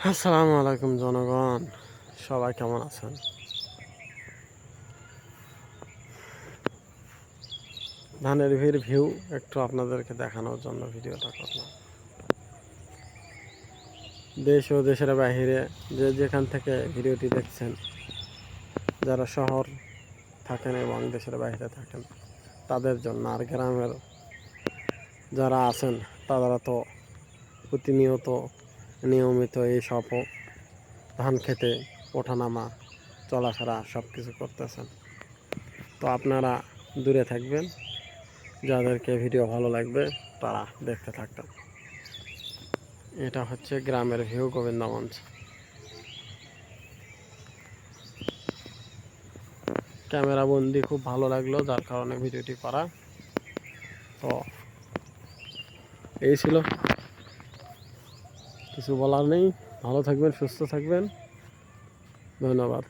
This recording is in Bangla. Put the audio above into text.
আসসালামু আলাইকুম জনগণ, সবাই কেমন আছেন? ধানের ভিউ একটু আপনাদেরকে দেখানোর জন্য ভিডিওটা করলাম। দেশ ও দেশের বাইরে যে যেখান থেকে ভিডিওটি দেখছেন, যারা শহর থাকেন এবং দেশের বাইরে থাকেন তাদের জন্য, আর গ্রামের যারা আছেন তারা তো প্রতিনিয়ত নিয়মিত এই সব ধান খেতে ওঠানামা চলাফেরা সব কিছু করতেছেন। তো আপনারা দূরে থাকবেন, যাদেরকে ভিডিও ভালো লাগবে তারা দেখতে থাকবেন। এটা হচ্ছে গ্রামের ভিউ, গোবিন্দগঞ্জ। ক্যামেরা বন্দি খুব ভালো লাগলো, যার কারণে ভিডিওটি করা। তো এই ছিল, কিছু বলার নেই। ভালো থাকবেন, সুস্থ থাকবেন, ধন্যবাদ।